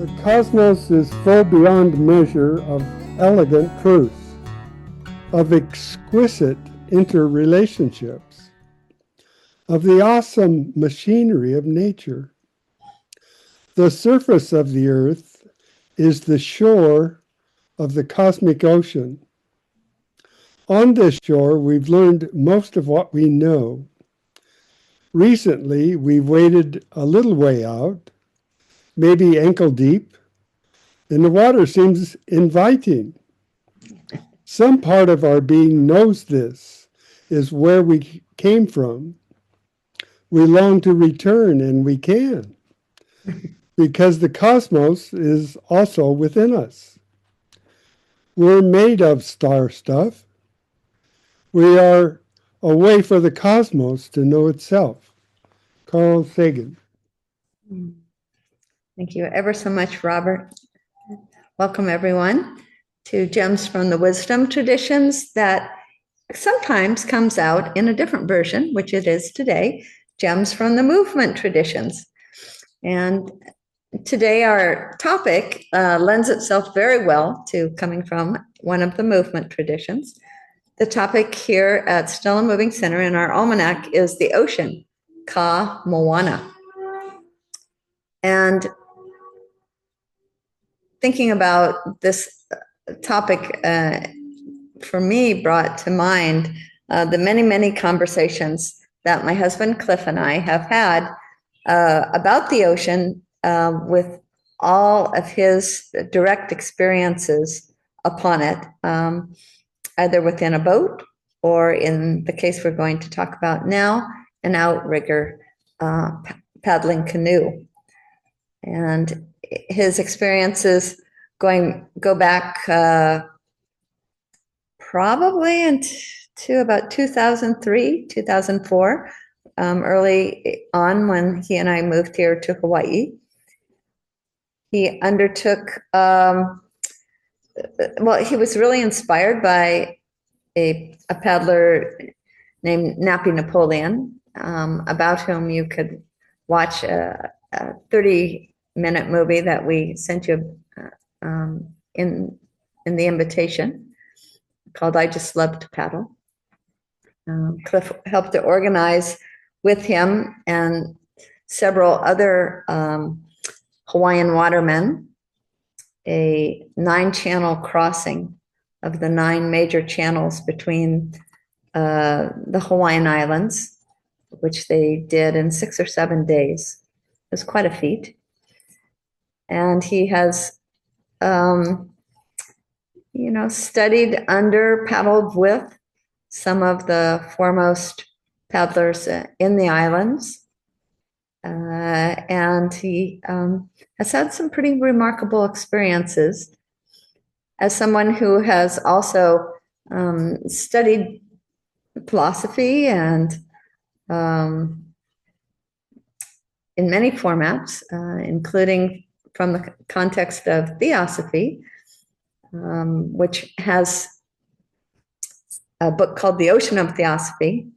The cosmos is full beyond measure of elegant truths, of exquisite interrelationships, of the awesome machinery of nature. The surface of the earth is the shore of the cosmic ocean. On this shore, we've learned most of what we know. Recently, we've waded a little way out, maybe ankle deep, and the water seems inviting. Some part of our being knows this is where we came from. We long to return, and we can, because the cosmos is also within us. We're made of star stuff. We are a way for the cosmos to know itself. Carl Sagan. Thank you ever so much, Robert. Welcome, everyone, to Gems from the Wisdom Traditions that sometimes comes out in a different version, which it is today, Gems from the Movement Traditions. And today our topic lends itself very well to coming from one of the movement traditions. The topic here at Still and Moving Center in our almanac is the ocean, Ka Moana. And thinking about this topic for me brought to mind the many, many conversations that my husband Cliff and I have had about the ocean with all of his direct experiences upon it, either within a boat or, in the case we're going to talk about now, an outrigger paddling canoe. And his experiences go back probably into about 2003, 2004, early on when he and I moved here to Hawaii. He undertook, well, he was really inspired by a paddler named Nappy Napoleon, about whom you could watch a 30-minute movie that we sent you in the invitation called I Just Love to Paddle. Cliff helped to organize with him and several other Hawaiian watermen a 9-channel crossing of the 9 major channels between the Hawaiian Islands, which they did in 6 or 7 days. It was quite a feat. And he has, studied under, paddled with some of the foremost paddlers in the islands. And he has had some pretty remarkable experiences. As someone who has also studied philosophy and in many formats, including from the context of theosophy, which has a book called The Ocean of Theosophy,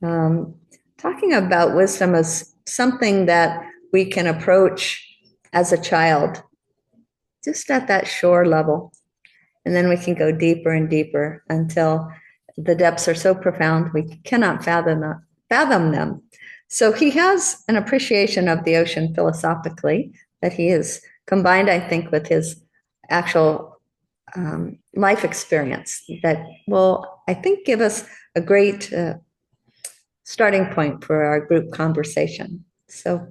talking about wisdom as something that we can approach as a child, just at that shore level. And then we can go deeper and deeper until the depths are so profound we cannot fathom them. So he has an appreciation of the ocean philosophically that he has combined, I think, with his actual life experience that will, I think, give us a great starting point for our group conversation. So,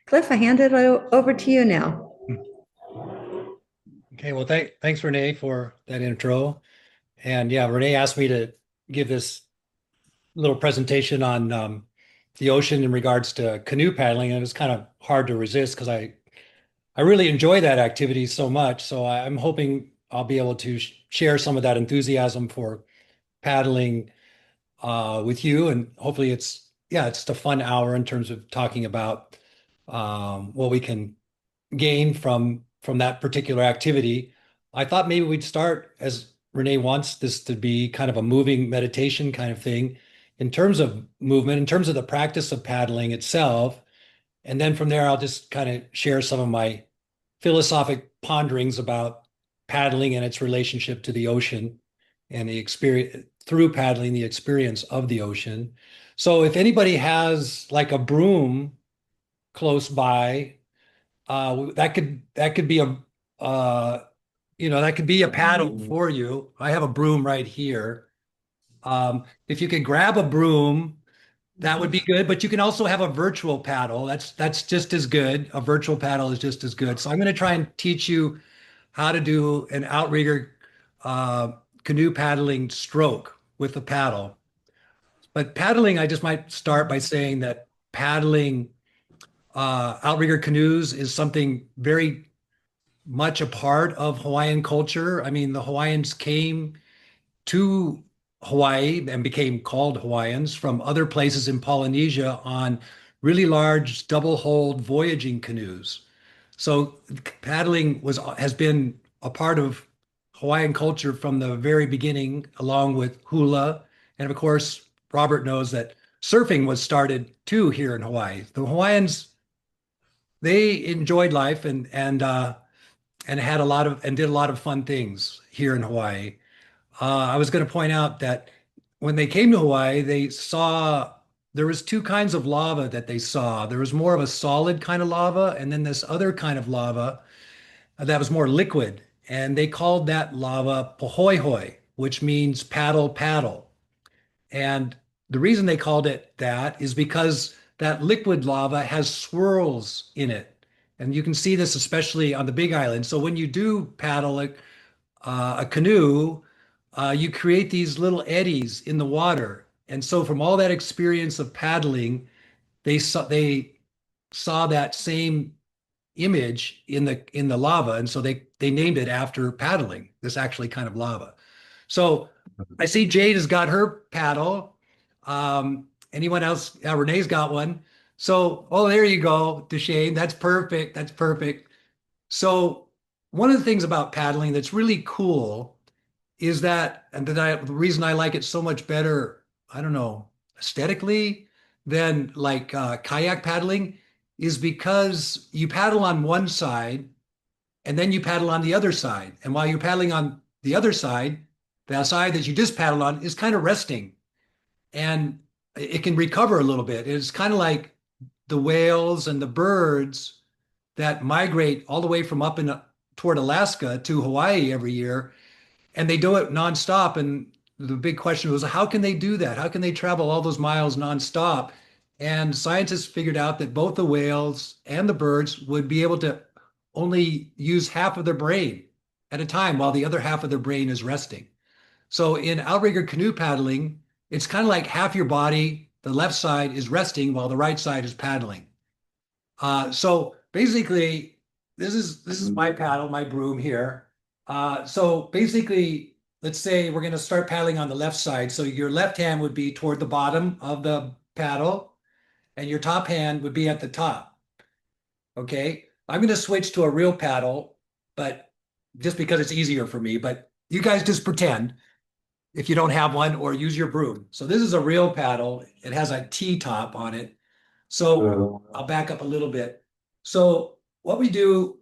Cliff, I hand it over to you now. Okay, well, thanks, Renee, for that intro. And yeah, Renee asked me to give this little presentation on the ocean in regards to canoe paddling, and it was kind of hard to resist because I really enjoy that activity so much. So I'm hoping I'll be able to share some of that enthusiasm for paddling with you, and hopefully it's just a fun hour in terms of talking about what we can gain from that particular activity. I thought maybe we'd start, as Renee wants this to be kind of a moving meditation kind of thing, in terms of movement, in terms of the practice of paddling itself. And then from there, I'll just kind of share some of my philosophic ponderings about paddling and its relationship to the ocean and the experience through paddling, the experience of the ocean. So if anybody has like a broom close by, that could be a that could be a paddle for you. I have a broom right here. If you could grab a broom, that would be good, but you can also have a virtual paddle. That's just as good. A virtual paddle is just as good. So I'm going to try and teach you how to do an outrigger uh, canoe paddling stroke with the paddle. But paddling, I just might start by saying that paddling outrigger canoes is something very much a part of Hawaiian culture. I mean, the Hawaiians came to Hawaii and became called Hawaiians from other places in Polynesia on really large double-hulled voyaging canoes. So paddling has been a part of Hawaiian culture from the very beginning, along with hula. And of course, Robert knows that surfing was started too here in Hawaii. The Hawaiians, they enjoyed life and had a lot of and did a lot of fun things here in Hawaii. I was going to point out that when they came to Hawaii, they saw there was two kinds of lava that they saw. There was more of a solid kind of lava, and then this other kind of lava that was more liquid. And they called that lava pohoihoi, which means paddle, paddle. And the reason they called it that is because that liquid lava has swirls in it. And you can see this especially on the Big Island. So when you do paddle a canoe, you create these little eddies in the water. And so from all that experience of paddling, they saw that same image in the lava, and so they named it after paddling. This actually kind of lava. So I see Jade has got her paddle. Anyone else? Renee's got one. So, oh, there you go, Deshane. That's perfect. That's perfect. So one of the things about paddling that's really cool is that, and the reason I like it so much better, I don't know, aesthetically than like kayak paddling is because you paddle on one side and then you paddle on the other side. And while you're paddling on the other side, the side that you just paddled on is kind of resting and it can recover a little bit. It's kind of like the whales and the birds that migrate all the way from up in toward Alaska to Hawaii every year, and they do it nonstop. And the big question was, how can they do that? How can they travel all those miles nonstop? And scientists figured out that both the whales and the birds would be able to only use half of their brain at a time while the other half of their brain is resting. So in outrigger canoe paddling, it's kind of like half your body, the left side is resting while the right side is paddling. So basically, this is my paddle, my broom here. So basically, let's say we're going to start paddling on the left side. So your left hand would be toward the bottom of the paddle, and your top hand would be at the top. Okay, I'm going to switch to a real paddle, but just because it's easier for me. But you guys just pretend if you don't have one, or use your broom. So this is a real paddle. It has a T top on it. So I'll back up a little bit. So what we do,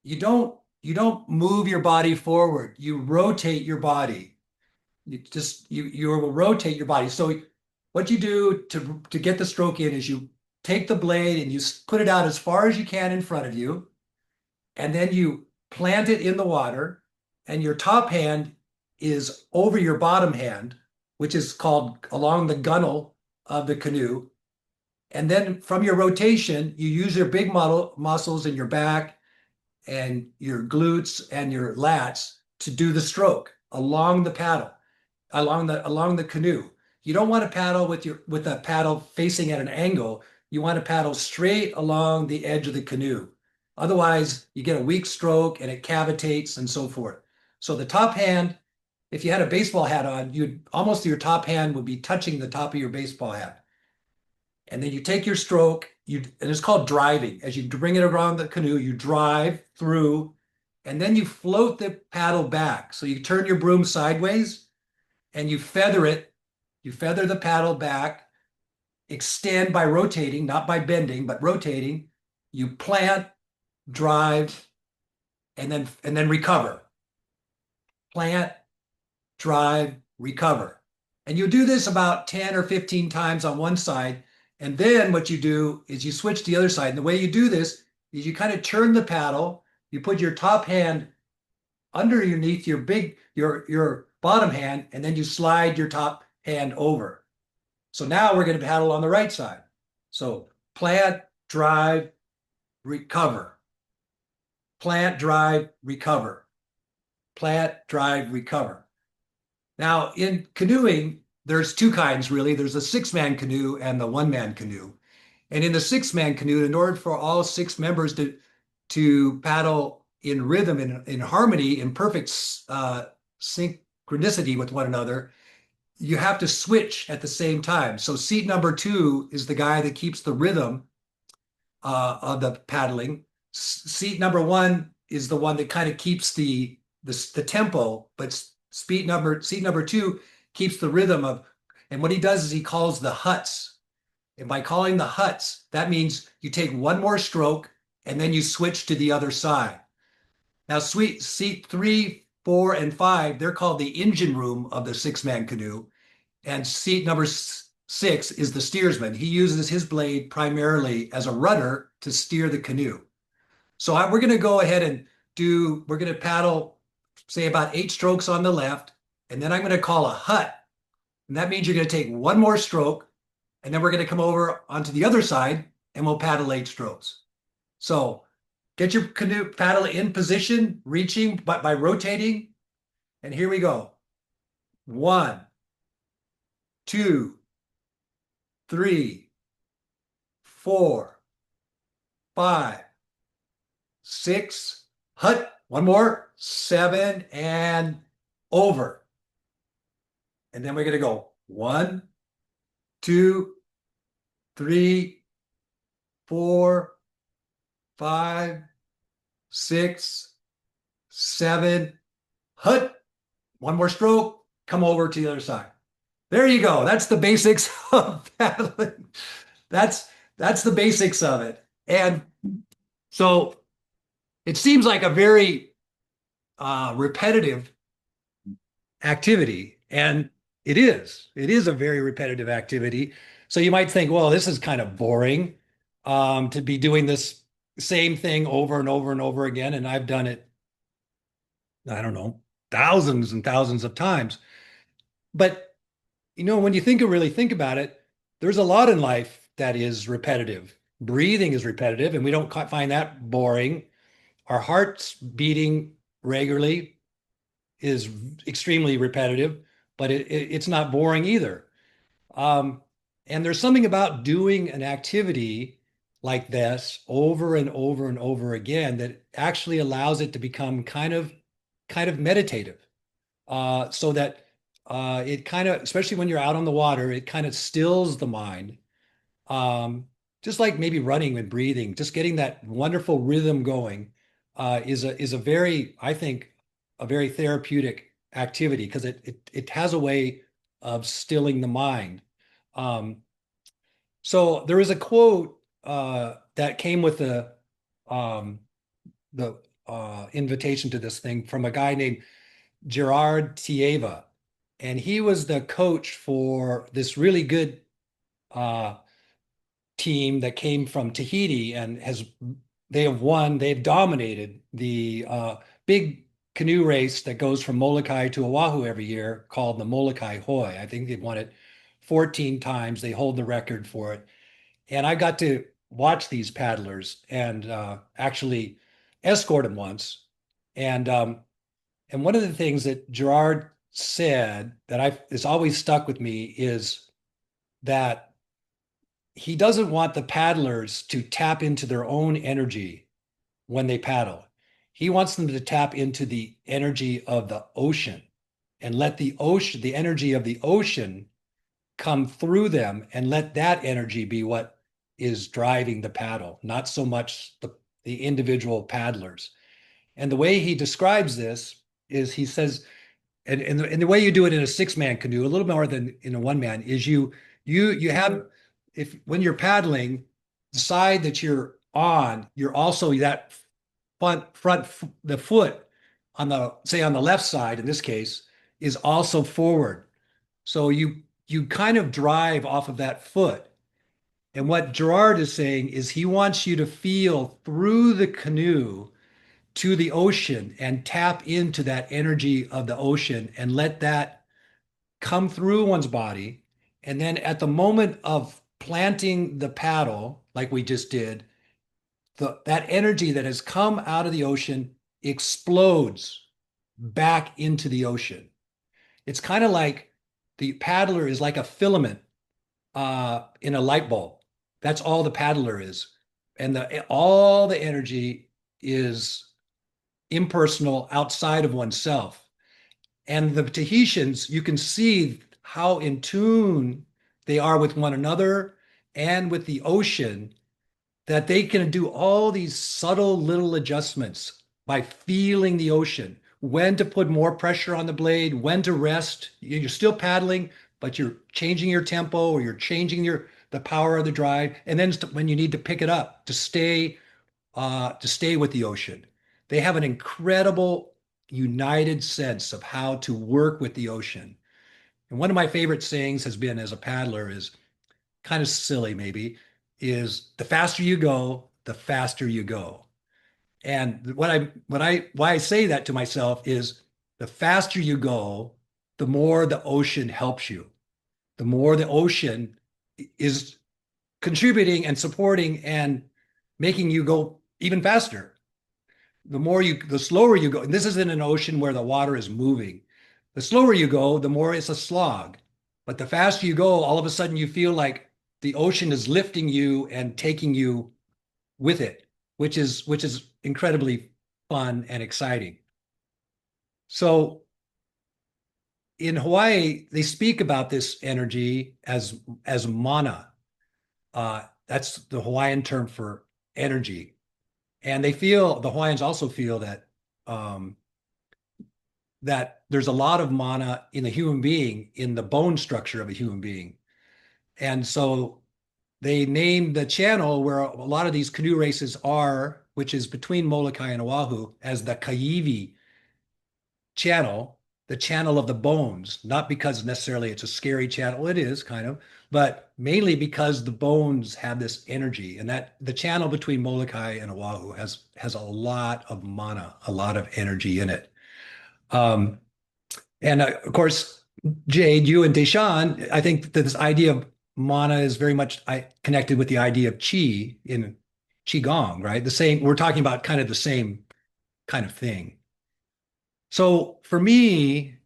you don't move your body forward. You rotate your body. You will rotate your body. So what you do to get the stroke in is you take the blade and you put it out as far as you can in front of you, and then you plant it in the water, and your top hand is over your bottom hand, which is called along the gunnel of the canoe. And then from your rotation, you use your big muscles in your back and your glutes and your lats to do the stroke along the paddle, along the canoe. You don't want to paddle with a paddle facing at an angle. You want to paddle straight along the edge of the canoe. Otherwise, you get a weak stroke and it cavitates and so forth. So the top hand, if you had a baseball hat on, your top hand would be touching the top of your baseball hat. And then you take your stroke, and it's called driving. As you bring it around the canoe, you drive through, and then you float the paddle back. So you turn your broom sideways and you feather it. You feather the paddle back, extend by rotating, not by bending, but rotating. You plant, drive, and then recover. Plant, drive, recover. And you do this about 10 or 15 times on one side. And then what you do is you switch to the other side. And the way you do this is you kind of turn the paddle, you put your top hand underneath your bottom hand, and then you slide your top hand over. So now we're going to paddle on the right side. So plant, drive, recover. Plant, drive, recover. Plant, drive, recover. Now, in canoeing, there's two kinds, really. There's a six-man canoe and the one-man canoe. And in the six-man canoe, in order for all six members to paddle in rhythm, in harmony, in perfect synchronicity with one another, you have to switch at the same time. So seat number 2 is the guy that keeps the rhythm of the paddling. Seat number 1 is the one that kind of keeps the tempo, but seat number 2 keeps the rhythm of, and what he does is he calls the huts. And by calling the huts, that means you take one more stroke and then you switch to the other side. Now, seat 3, 4, and 5, they're called the engine room of the six-man canoe. And seat number 6 is the steersman. He uses his blade primarily as a rudder to steer the canoe. So we're going to go ahead and we're going to paddle, say, about 8 strokes on the left, and then I'm going to call a hut. And that means you're going to take one more stroke, and then we're going to come over onto the other side, and we'll paddle 8 strokes. So get your canoe paddle in position, reaching by rotating. And here we go. 1, 2, 3, 4, 5, 6, hut. One more, 7, and over. And then we're going to go 1, 2, 3, 4, 5, 6, 7, hut. One more stroke, come over to the other side. There you go. That's the basics of paddling. That's the basics of it. And so it seems like a very repetitive activity, and it is. It is a very repetitive activity. So you might think, well, this is kind of boring to be doing this same thing over and over and over again. And I've done it, I don't know, thousands and thousands of times. But when you really think about it, there's a lot in life that is repetitive. Breathing is repetitive, and we don't find that boring. Our hearts beating regularly is extremely repetitive, but it's not boring either. And there's something about doing an activity like this over and over and over again that actually allows it to become kind of meditative, so that it kind of, especially when you're out on the water, it kind of stills the mind. Just like maybe running and breathing, just getting that wonderful rhythm going is a very, I think, a very therapeutic activity, because it has a way of stilling the mind. So there is a quote that came with the invitation to this thing from a guy named Gerard Tieva, and he was the coach for this really good team that came from Tahiti, and they've dominated the big canoe race that goes from Molokai to Oahu every year, called the Molokai Hoi. I think they've won it 14 times. They hold the record for it. And I got to watch these paddlers and actually escort them once. And one of the things that Gerard said that has always stuck with me is that he doesn't want the paddlers to tap into their own energy when they paddle. He wants them to tap into the energy of the ocean and let the energy of the ocean come through them, and let that energy be what is driving the paddle, not so much the individual paddlers. And the way he describes this is, he says, and the way you do it in a six-man canoe, a little more than in a one-man, is you have, when you're paddling, the side that you're on, you're also the foot on the, say on the left side, in this case, is also forward. So you kind of drive off of that foot. And what Gerard is saying is he wants you to feel through the canoe to the ocean and tap into that energy of the ocean and let that come through one's body. And then at the moment of planting the paddle, like we just did, that energy that has come out of the ocean explodes back into the ocean. It's kind of like the paddler is like a filament in a light bulb. That's all the paddler is. And all the energy is impersonal outside of oneself. And the Tahitians, you can see how in tune they are with one another and with the ocean, that they can do all these subtle little adjustments by feeling the ocean, when to put more pressure on the blade, when to rest. You're still paddling, but you're changing your tempo, or you're changing the power of the drive. And then when you need to pick it up to stay with the ocean. They have an incredible united sense of how to work with the ocean. And one of my favorite sayings has been, as a paddler, is kind of silly maybe, is the faster you go, the faster you go. And why I say that to myself is, the faster you go, the more the ocean helps you. The more the ocean is contributing and supporting and making you go even faster. The slower you go, and this is in an ocean where the water is moving. The slower you go, the more it's a slog. But the faster you go, all of a sudden you feel like the ocean is lifting you and taking you with it, which is incredibly fun and exciting. So in Hawaii, they speak about this energy as mana. That's the Hawaiian term for energy. And the Hawaiians also feel that that there's a lot of mana in the human being, in the bone structure of a human being. And so they named the channel where a lot of these canoe races are, which is between Molokai and Oahu, as the Kaiwi channel, the channel of the bones, not because necessarily it's a scary channel. It is kind of, but mainly because the bones have this energy, and that the channel between Molokai and Oahu has a lot of mana, a lot of energy in it. And of course, Jade, you and Deshawn, I think that this idea of mana is very much connected with the idea of chi in qigong, right? We're talking about kind of the same kind of thing. So for me,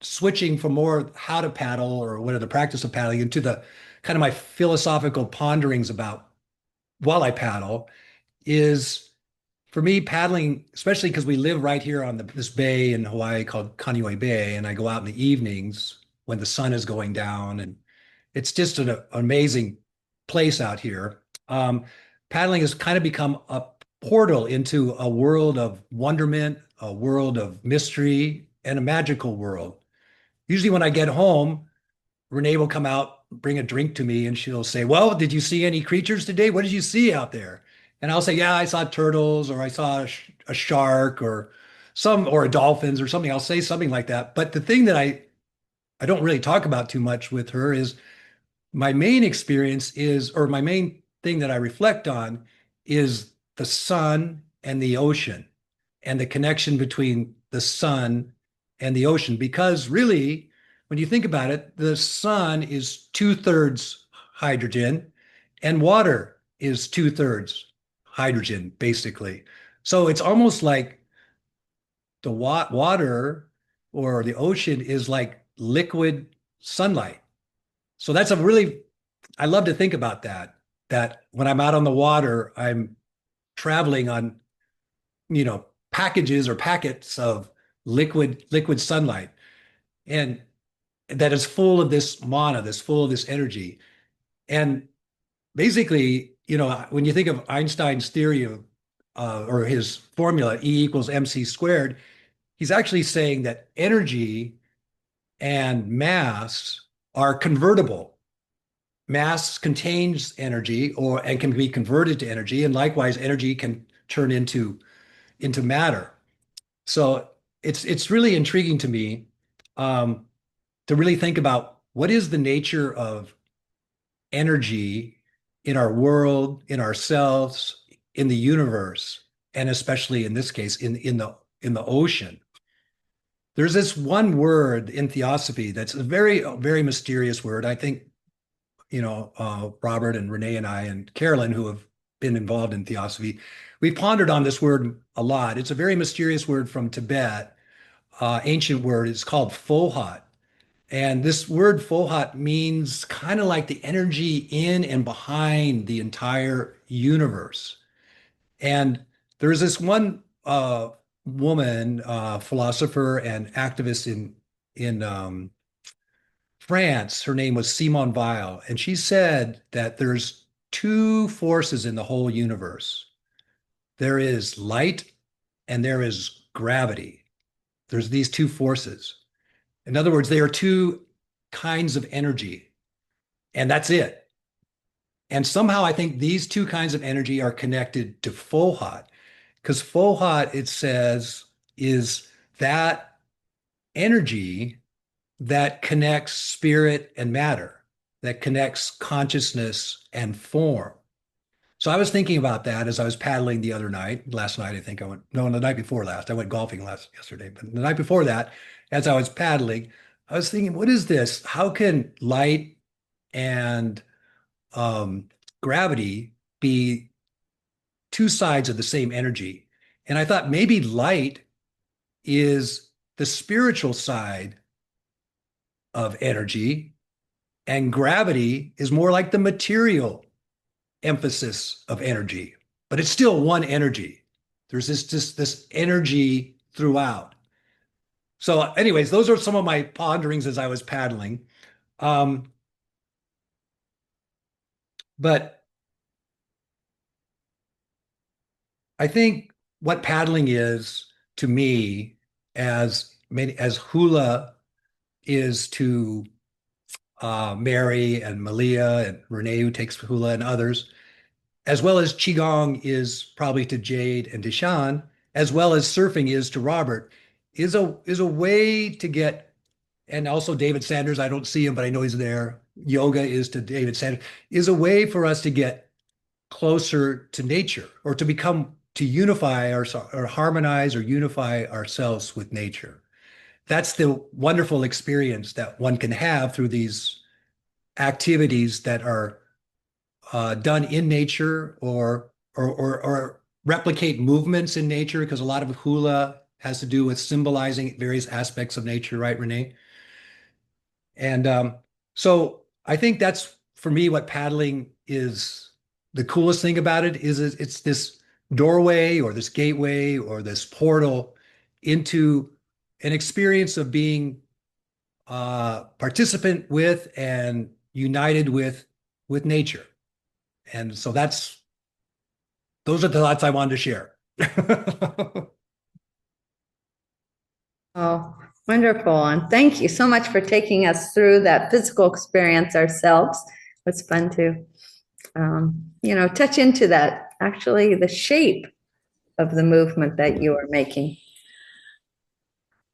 switching from more how to paddle, or what are the practice of paddling, into the kind of my philosophical ponderings about while I paddle, is for me paddling, especially because we live right here on this bay in Hawaii called Kaneohe Bay, and I go out in the evenings when the sun is going down, and it's just an amazing place out here. Paddling has kind of become a portal into a world of wonderment, a world of mystery, and a magical world. Usually when I get home, Renee will come out, bring a drink to me, and she'll say, well, did you see any creatures today? What did you see out there? And I'll say, yeah, I saw turtles, or I saw a shark, or a dolphins or something. I'll say something like that. But the thing that I don't really talk about too much with her is my main experience is, or my main thing that I reflect on, is the sun and the ocean, and the connection between the sun and the ocean. Because really, when you think about it, the sun is 2/3 hydrogen, and water is 2/3 hydrogen, basically. So it's almost like the water, or the ocean, is like liquid sunlight. So I love to think about that when I'm out on the water, I'm traveling on, packages or packets of liquid sunlight, and that is full of this mana, full of this energy. And basically, when you think of Einstein's theory of, or his formula, E equals mc squared, he's actually saying that energy and mass are convertible. Mass contains energy, and can be converted to energy, and likewise energy can turn into into matter. So it's really intriguing to me um, to really think about what is the nature of energy in our world, in ourselves, in the universe, and especially in this case, in the ocean. There's this one word in theosophy that's a very mysterious word. I think, Robert and Renee and I and Carolyn, who have been involved in theosophy, we've pondered on this word a lot. It's a very mysterious word from Tibet, ancient word. It's called Fohat. And this word Fohat means kind of like the energy in and behind the entire universe. And there's this one woman, philosopher and activist in France. Her name was Simone Weil, and she said that there's two forces in the whole universe. There is light and there is gravity. There's these two forces. In other words, they are two kinds of energy, and that's it. And somehow I think these two kinds of energy are connected to Fohat, because Fohat, it says, is that energy that connects spirit and matter, that connects consciousness and form. So I was thinking about that as I was paddling the other night. Last night, I think I went, no, the night before last. I went golfing yesterday, but the night before that, as I was paddling, I was thinking, what is this? How can light and gravity be two sides of the same energy? And I thought maybe light is the spiritual side of energy, and gravity is more like the material emphasis of energy, but it's still one energy. There's this energy throughout. So, anyways, those are some of my ponderings as I was paddling. Um, but I think what paddling is to me, as hula is to Mary and Malia and Renee, who takes hula, and others, as well as qigong is probably to Jade and Deshawn, as well as surfing is to Robert, is a way to get, and also David Sanders. I don't see him, but I know he's there. Yoga is to David Sanders, is a way for us to get closer to nature, or to unify or harmonize or unify ourselves with nature. That's the wonderful experience that one can have through these activities that are done in nature, or replicate movements in nature, because a lot of hula has to do with symbolizing various aspects of nature, right, Renee? And so I think that's, for me, what paddling is. The coolest thing about it is it's this doorway or this gateway or this portal into an experience of being participant with and united with nature. And so those are the thoughts I wanted to share. Oh, wonderful. And thank you so much for taking us through that physical experience ourselves. It's fun to, touch into that, actually, the shape of the movement that you are making.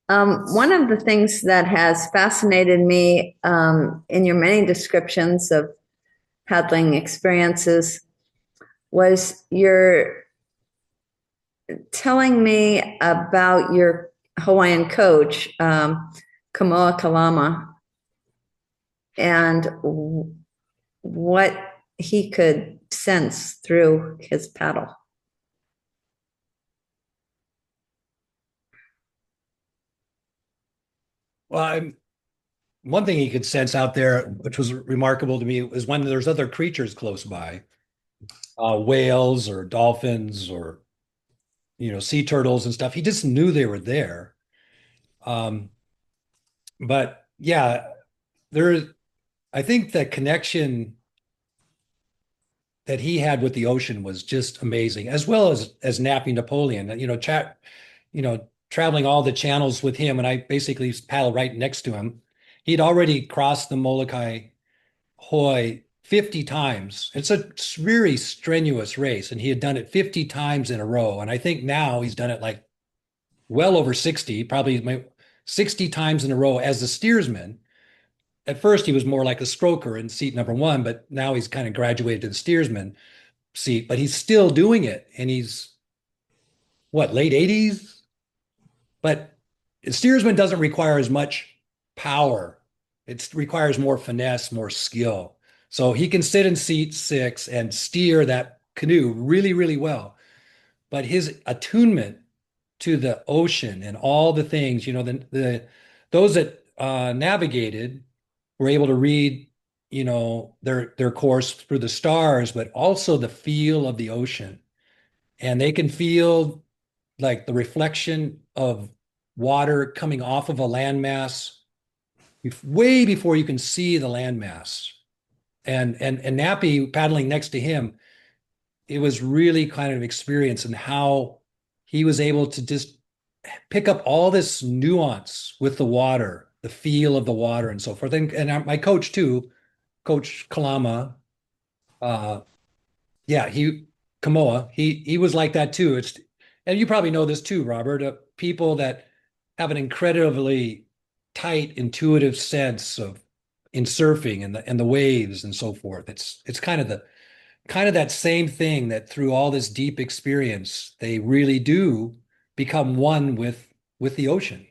One of the things that has fascinated me in your many descriptions of paddling experiences was your telling me about your Hawaiian coach, Kamoa Kalama, and what he could sense through his paddle. Well, one thing he could sense out there, which was remarkable to me, was when there's other creatures close by, whales or dolphins or sea turtles and stuff. He just knew they were there. Um, but yeah, I think the connection that he had with the ocean was just amazing, as well as napping Napoleon. Traveling all the channels with him, and I basically paddled right next to him. He'd already crossed the Molokai Hoi 50 times. It's a very strenuous race, and he had done it 50 times in a row. And I think now he's done it like well over 60, probably 60 times in a row as the steersman. At first, he was more like a stroker in seat number one, but now he's kind of graduated to the steersman seat, but he's still doing it. And he's what, late 80s? But steersman doesn't require as much power. It requires more finesse, more skill. So he can sit in seat six and steer that canoe really, really well. But his attunement to the ocean and all the things, those that navigated were able to read, their course through the stars, but also the feel of the ocean. And they can feel like the reflection of water coming off of a landmass way before you can see the landmass. And Nappy paddling next to him, it was really kind of experience and how he was able to just pick up all this nuance with the water, the feel of the water and so forth. And my coach too, Coach Kalama, uh, yeah, Kamoa, he was like that too. And you probably know this too, Robert, people that have an incredibly tight, intuitive sense of in surfing and the waves and so forth. It's kind of that same thing that through all this deep experience, they really do become one with the ocean.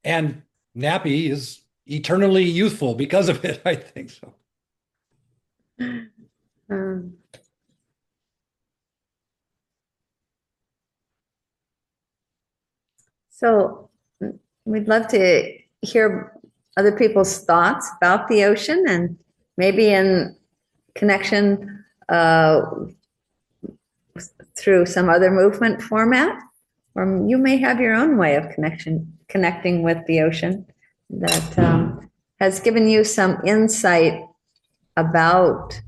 And Nappy is eternally youthful because of it, I think so. Um, so we'd love to hear other people's thoughts about the ocean and maybe in connection through some other movement format, or you may have your own way of connecting with the ocean that has given you some insight about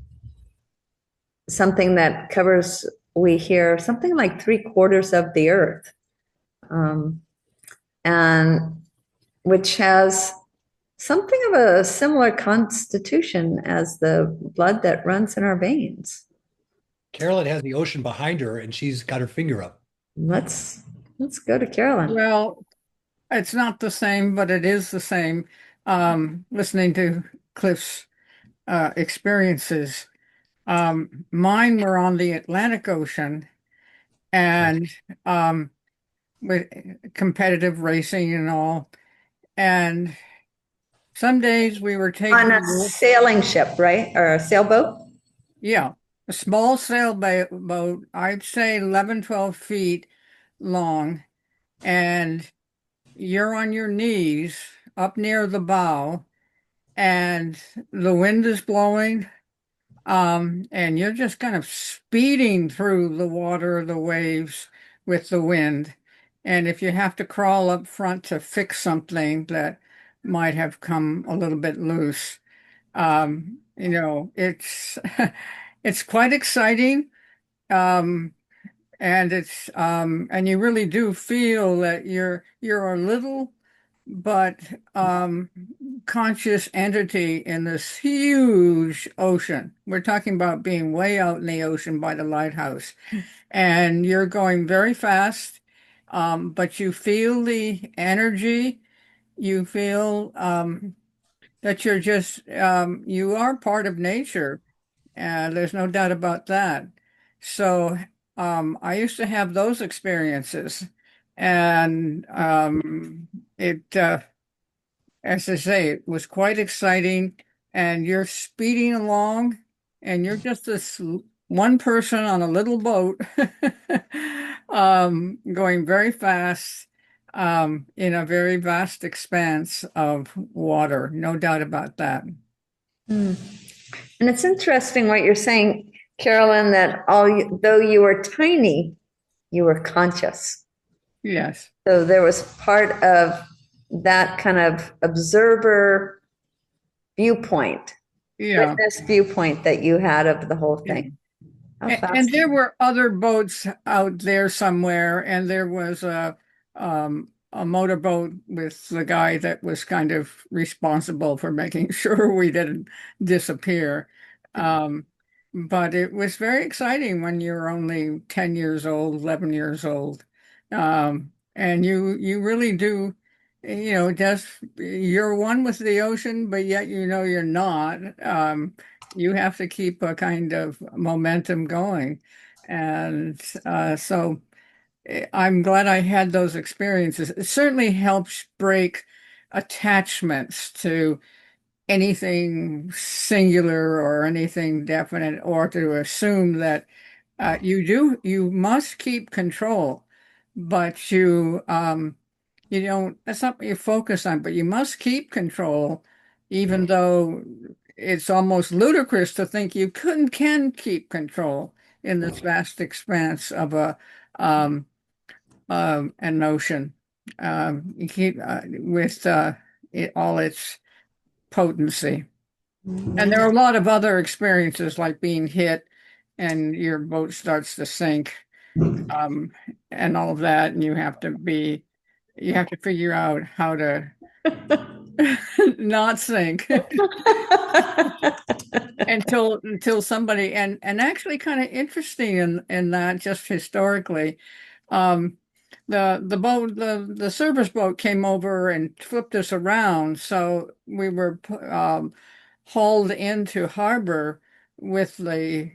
something that covers, we hear, something like 3/4 of the earth, and which has something of a similar constitution as the blood that runs in our veins. Carolyn has the ocean behind her and she's got her finger up. Let's go to Carolyn. Well, it's not the same, but it is the same. Listening to Cliff's experiences, mine were on the Atlantic Ocean, and with competitive racing and all. And some days we were taking On a sailing ship, right? Or a sailboat? Yeah, a small sailboat, I'd say 11, 12 feet long, and you're on your knees up near the bow, and the wind is blowing, and you're just kind of speeding through the water, the waves with the wind. And if you have to crawl up front to fix something that might have come a little bit loose, it's it's quite exciting. And and you really do feel that you're a little but conscious entity in this huge ocean. We're talking about being way out in the ocean by the lighthouse, and you're going very fast, but you feel the energy. You feel that you're just you are part of nature. There's no doubt about that. So I used to have those experiences, and as I say, it was quite exciting. And you're speeding along, and you're just this one person on a little boat, going very fast, in a very vast expanse of water. No doubt about that. And it's interesting what you're saying, Carolyn, that though you were tiny, you were conscious. Yes. So there was part of that kind of observer viewpoint, Yeah. witness viewpoint that you had of the whole thing. And there were other boats out there somewhere, and there was a motorboat with the guy that was kind of responsible for making sure we didn't disappear. But it was very exciting when you were only 10 years old, 11 years old. And you really do, just you're one with the ocean, but yet you're not. You have to keep a kind of momentum going. And so I'm glad I had those experiences. It certainly helps break attachments to anything singular or anything definite, or to assume that you must keep control, but you don't, that's not what you focus on, but you must keep control, even though it's almost ludicrous to think you can keep control in this vast expanse of um, an ocean. You keep with all its potency. And there are a lot of other experiences like being hit and your boat starts to sink, and all of that. And you have to figure out how to not sink until somebody, and actually kind of interesting in that, just historically, um, the service boat came over and flipped us around, so we were hauled into harbor with the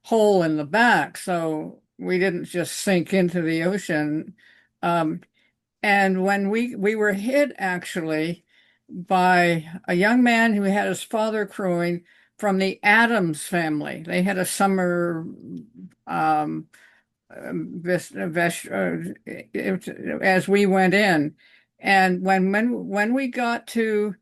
hole in the back, so we didn't just sink into the ocean. And when we were hit actually by a young man who had his father crewing from the Adams family. They had a summer as we went in. And when we got to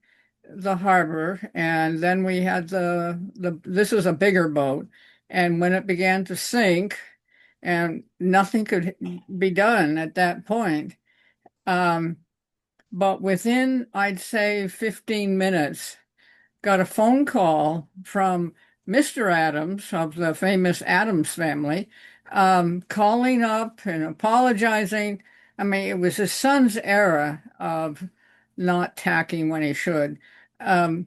the harbor, and then we had this was a bigger boat, and when it began to sink, and nothing could be done at that point. But within, I'd say, 15 minutes, got a phone call from Mr. Adams of the famous Adams family, calling up and apologizing. I mean, it was his son's era of not tacking when he should, and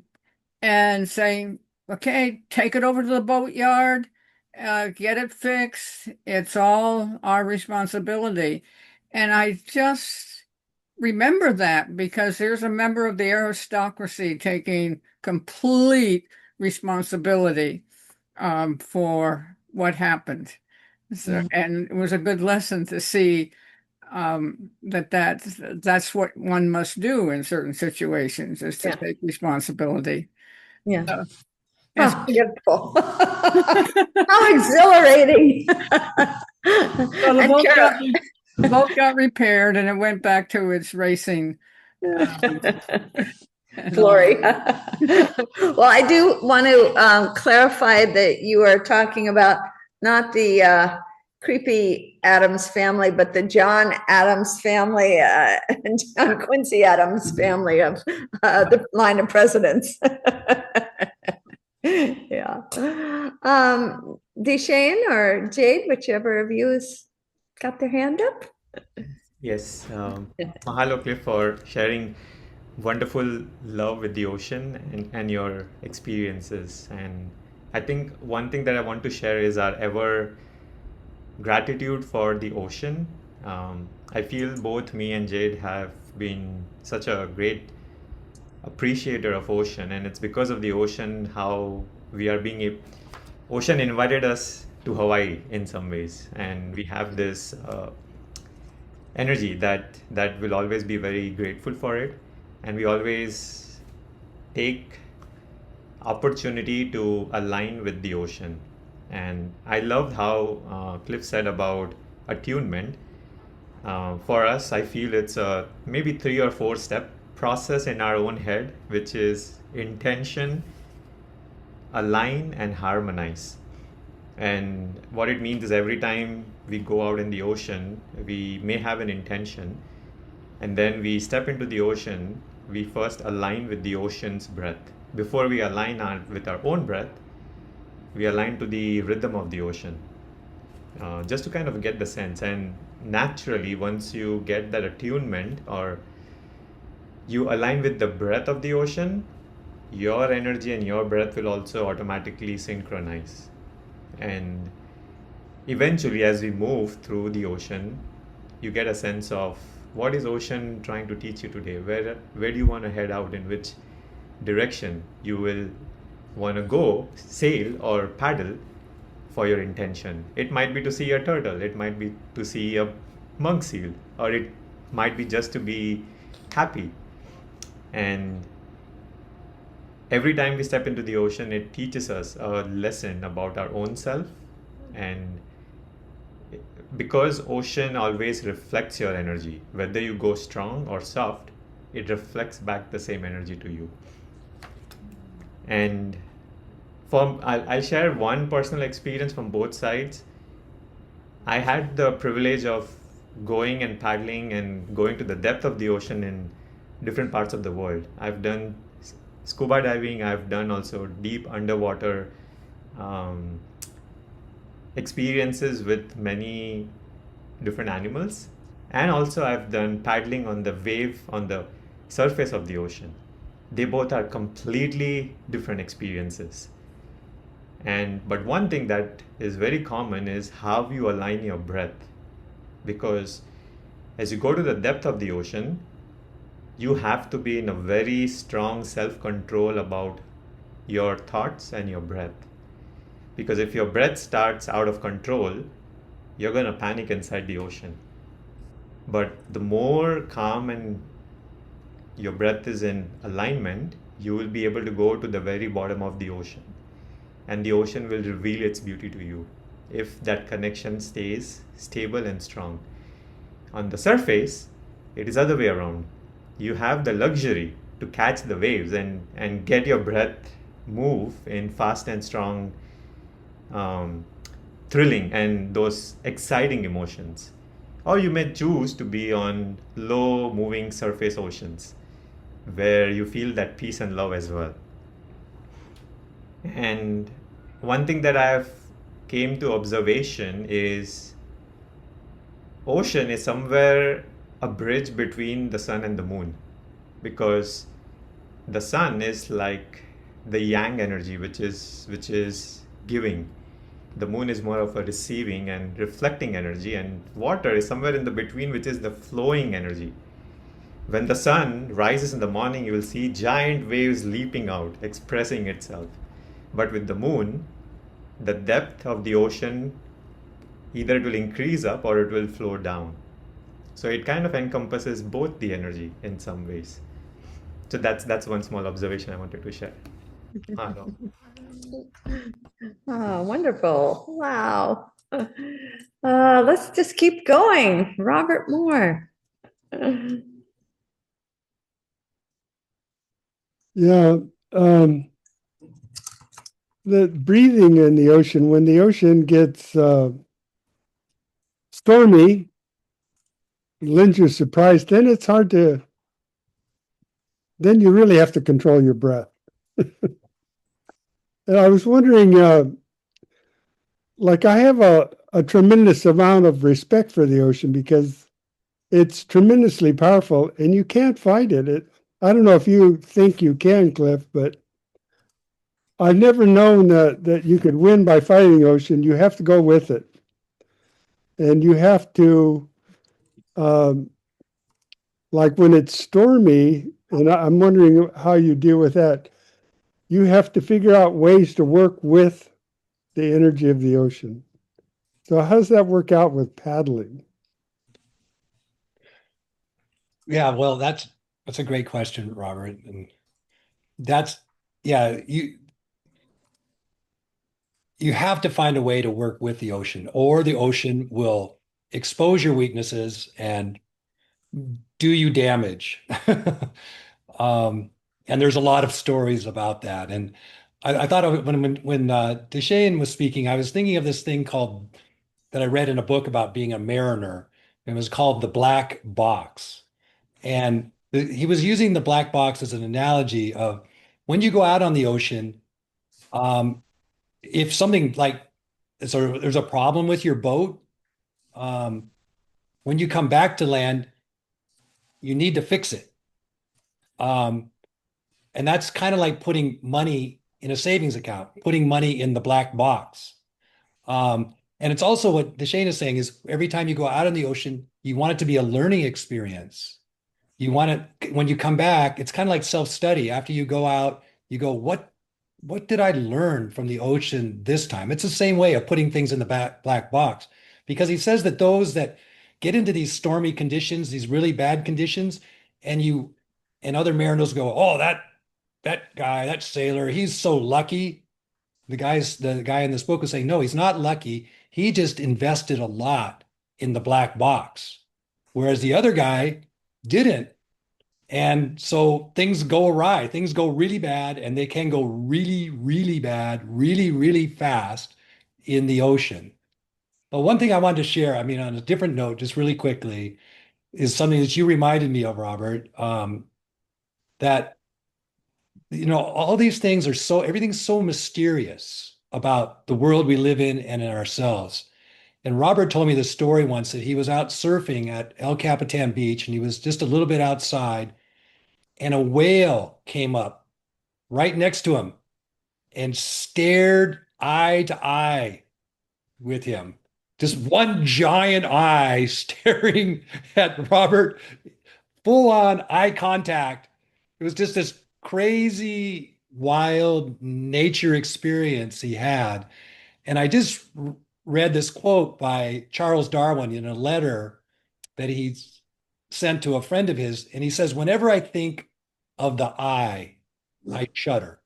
saying, okay, take it over to the boatyard, get it fixed. It's all our responsibility. And I just remember that because there's a member of the aristocracy taking complete responsibility for what happened. So, and it was a good lesson to see that's what one must do in certain situations, is to take responsibility. Yeah. So, Oh, beautiful. How exhilarating. so And Carol- the boat got repaired and it went back to its racing. Glory. Well, I do want to clarify that you are talking about not the creepy Adams family, but the John Adams family, John Quincy Adams family of the line of presidents. Yeah. Deshane or Jade, whichever of you has got their hand up. Yes, mahalo Cliff for sharing wonderful love with the ocean and your experiences. And I think one thing that I want to share is our ever gratitude for the ocean. I feel both me and Jade have been such a great appreciator of ocean, and it's because of the ocean how we are being ocean invited us to Hawaii in some ways, and we have this energy that will always be very grateful for it, and we always take opportunity to align with the ocean. And I loved how Cliff said about attunement. For us, I feel it's a maybe 3 or 4 step process in our own head, which is intention, align, and harmonize. And what it means is every time we go out in the ocean, we may have an intention, and then we step into the ocean, we first align with the ocean's breath. Before we align with our own breath, we align to the rhythm of the ocean, just to kind of get the sense. And naturally, once you get that attunement, or you align with the breath of the ocean, your energy and your breath will also automatically synchronize. And eventually, as we move through the ocean, you get a sense of what is ocean trying to teach you today? Where do you want to head out? In which direction you will want to go, sail or paddle for your intention. It might be to see a turtle, it might be to see a monk seal, or it might be just to be happy. And every time we step into the ocean, it teaches us a lesson about our own self. And because ocean always reflects your energy, whether you go strong or soft, it reflects back the same energy to you. And I'll share one personal experience from both sides. I had the privilege of going and paddling and going to the depth of the ocean in different parts of the world. I've done scuba diving, I've done also deep underwater experiences with many different animals, and also I've done paddling on the wave on the surface of the ocean. They both are completely different experiences. But one thing that is very common is how you align your breath, because as you go to the depth of the ocean, you have to be in a very strong self-control about your thoughts and your breath. Because if your breath starts out of control, you're going to panic inside the ocean. But the more calm and your breath is in alignment, you will be able to go to the very bottom of the ocean. And the ocean will reveal its beauty to you if that connection stays stable and strong. On the surface, it is other way around. You have the luxury to catch the waves and get your breath move in fast and strong, thrilling and those exciting emotions. Or you may choose to be on low moving surface oceans where you feel that peace and love as well. And one thing that I've came to observation is ocean is somewhere a bridge between the sun and the moon, because the sun is like the yang energy, which is giving. The moon is more of a receiving and reflecting energy, and water is somewhere in the between, which is the flowing energy. When the sun rises in the morning, you will see giant waves leaping out, expressing itself. But with the moon, the depth of the ocean, either it will increase up or it will flow down. So it kind of encompasses both the energy in some ways. So that's one small observation I wanted to share. No. Oh, wonderful. Wow. Let's just keep going. Robert Moore. Yeah. The breathing in the ocean, when the ocean gets stormy, lends you surprise, then it's hard to, then you really have to control your breath. And I was wondering, like I have a tremendous amount of respect for the ocean because it's tremendously powerful and you can't fight it. I don't know if you think you can, Cliff, but I've never known that you could win by fighting the ocean. You have to go with it. And you have to, like when it's stormy, and I'm wondering how you deal with that, you have to figure out ways to work with the energy of the ocean. So how does that work out with paddling? Yeah, well, that's a great question, Robert. And that's, yeah, you have to find a way to work with the ocean, or the ocean will expose your weaknesses and do you damage. And there's a lot of stories about that. And I thought of it when Deshaun was speaking, I was thinking of this thing called that I read in a book about being a mariner. It was called the black box. And he was using the black box as an analogy of when you go out on the ocean, if something like there's a problem with your boat, when you come back to land, you need to fix it. And that's kind of like putting money in a savings account, putting money in the black box. And it's also what Deshane is saying is every time you go out in the ocean, you want it to be a learning experience. You want it when you come back, it's kind of like self-study. After you go out, you go, what did I learn from the ocean this time? It's the same way of putting things in the black box, because he says that those that get into these stormy conditions, these really bad conditions, and other mariners go, oh, that guy, that sailor, he's so lucky. The guy in this book was saying, no, he's not lucky. He just invested a lot in the black box, whereas the other guy didn't. And so things go awry, things go really bad, and they can go really, really bad, really, really fast in the ocean. But one thing I wanted to share, I mean, on a different note, just really quickly, is something that you reminded me of, Robert, that, all these things everything's so mysterious about the world we live in and in ourselves. And Robert told me this story once that he was out surfing at El Capitan Beach and he was just a little bit outside and a whale came up right next to him and stared eye to eye with him. Just one giant eye staring at Robert, full on eye contact. It was just this crazy, wild nature experience he had. And I just read this quote by Charles Darwin in a letter that he sent to a friend of his. And he says, whenever I think of the eye, I shudder.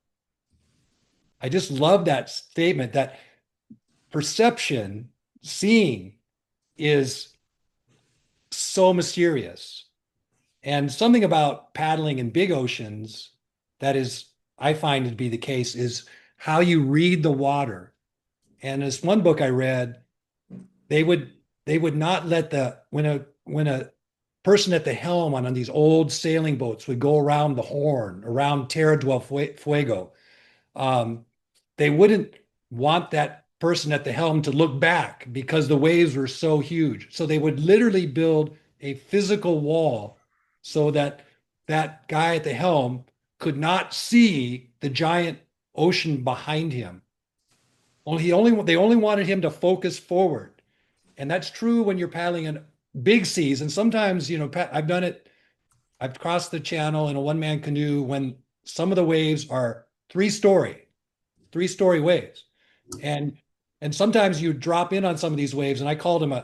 I just love that statement, that perception, seeing, is so mysterious. And something about paddling in big oceans that is, I find to be the case, is how you read the water. And this one book I read, they would not let when a person at the helm on these old sailing boats would go around the horn, around Terra del Fuego, they wouldn't want that person at the helm to look back because the waves were so huge. So they would literally build a physical wall so that that guy at the helm could not see the giant ocean behind him. They only wanted him to focus forward. And that's true when you're paddling in big seas. And sometimes, I've done it. I've crossed the channel in a one-man canoe when some of the waves are three-story waves. And sometimes you drop in on some of these waves, and I called them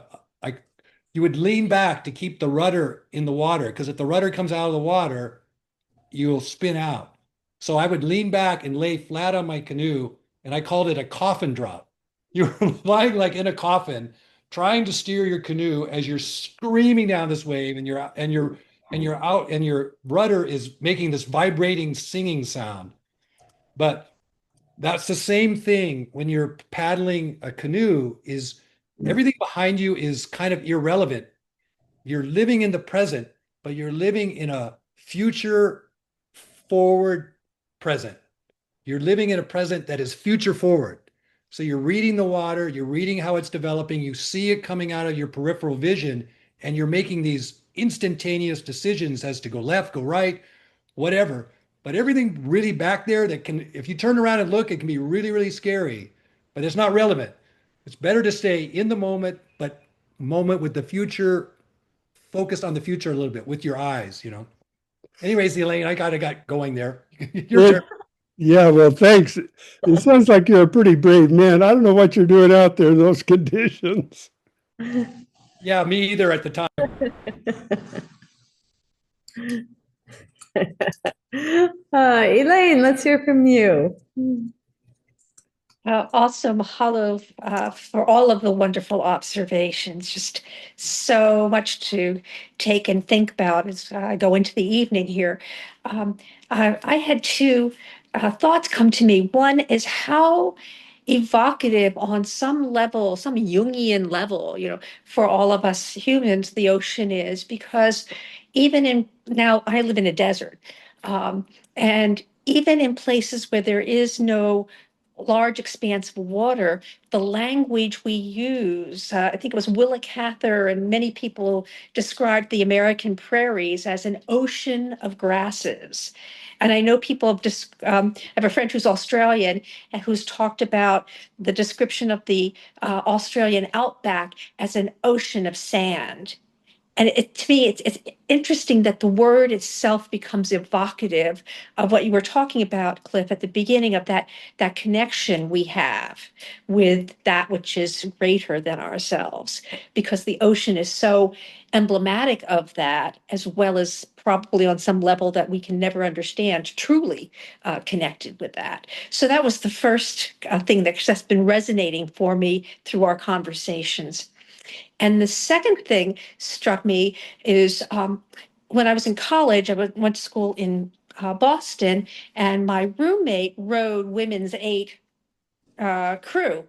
you would lean back to keep the rudder in the water, because if the rudder comes out of the water, you'll spin out. So I would lean back and lay flat on my canoe, and I called it a coffin drop. You're lying like in a coffin, trying to steer your canoe as you're screaming down this wave, and your rudder is making this vibrating singing sound. But that's the same thing when you're paddling a canoe, is everything behind you is kind of irrelevant. You're living in the present, but you're living in a future forward present. You're living in a present that is future forward. So you're reading the water, you're reading how it's developing, you see it coming out of your peripheral vision, and you're making these instantaneous decisions as to go left, go right, whatever. But everything really back there that can, if you turn around and look, it can be really, really scary, but it's not relevant. It's better to stay in the moment, but moment with the future, focused on the future a little bit with your eyes. Anyways, Elaine, I got going there. Your turn. Yeah, well, thanks. It sounds like you're a pretty brave man. I don't know what you're doing out there in those conditions. Yeah, me either at the time. Elaine, let's hear from you. Also, mahalo for all of the wonderful observations. Just so much to take and think about as I go into the evening here. I had two thoughts come to me. One is how evocative on some level, some Jungian level, for all of us humans, the ocean is, because now I live in a desert, and even in places where there is no large expanse of water, the language we use, I think it was Willa Cather and many people described the American prairies as an ocean of grasses. And I know people have I have a friend who's Australian and who's talked about the description of the Australian outback as an ocean of sand. And to me, it's interesting that the word itself becomes evocative of what you were talking about, Cliff, at the beginning of that connection we have with that which is greater than ourselves, because the ocean is so emblematic of that, as well as probably on some level that we can never understand, truly connected with that. So that was the first thing that's been resonating for me through our conversations. And the second thing struck me is when I was in college, went to school in Boston, and my roommate rowed women's 8 crew.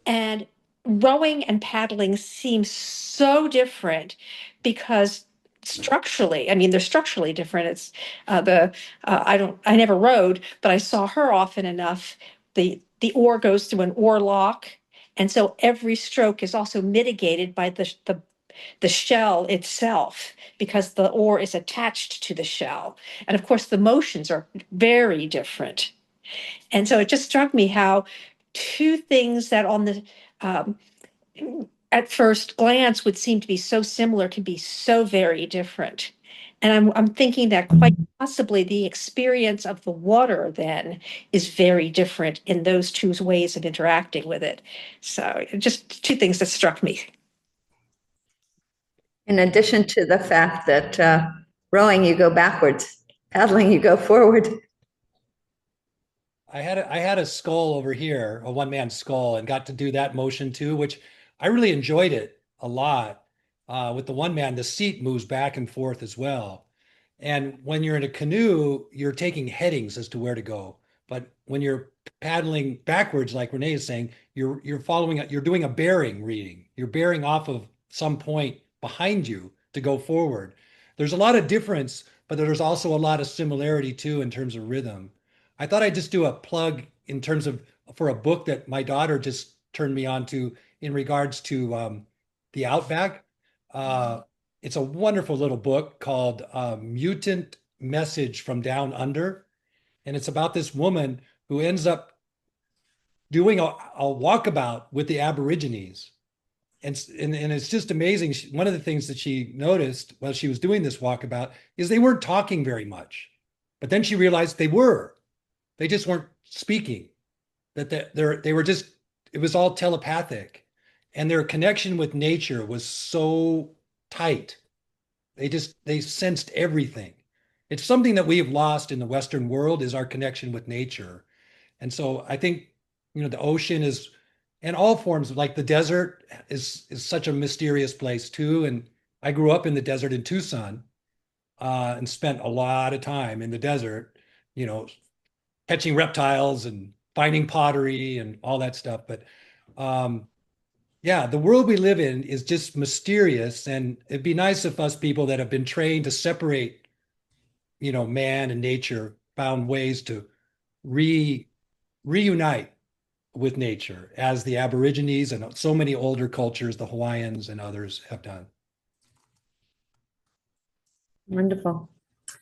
And rowing and paddling seems so different because structurally, I mean, they're structurally different. It's I never rowed, but I saw her often enough. The oar goes through an oar lock. And so every stroke is also mitigated by the shell itself because the oar is attached to the shell. And of course, the motions are very different. And so it just struck me how two things that on the um, at first glance would seem to be so similar can be so very different. And I'm thinking that quite possibly the experience of the water then is very different in those two ways of interacting with it. So just two things that struck me. In addition to the fact that rowing, you go backwards, paddling, you go forward. I had a skull over here, a one-man skull, and got to do that motion too, which I really enjoyed it a lot. With the one man, the seat moves back and forth as well. And when you're in a canoe, you're taking headings as to where to go. But when you're paddling backwards, like Renee is saying, you're following, you're doing a bearing reading. You're bearing off of some point behind you to go forward. There's a lot of difference, but there's also a lot of similarity too in terms of rhythm. I thought I'd just do a plug in terms of for a book that my daughter just turned me on to in regards to the Outback. It's a wonderful little book called Mutant Message from Down Under. And it's about this woman who ends up doing a walkabout with the Aborigines. And it's just amazing. One of the things that she noticed while she was doing this walkabout is they weren't talking very much. But then she realized they were. They just weren't speaking. That they were just, it was all telepathic. And their connection with nature was so tight. They sensed everything. It's something that we've lost in the Western world is our connection with nature. And so I think, the ocean is, and all forms like the desert is such a mysterious place too. And I grew up in the desert in Tucson and spent a lot of time in the desert, you know, catching reptiles and finding pottery and all that stuff. But yeah, the world we live in is just mysterious. And it'd be nice if us people that have been trained to separate, man and nature found ways to reunite with nature as the Aborigines and so many older cultures, the Hawaiians and others have done. Wonderful. I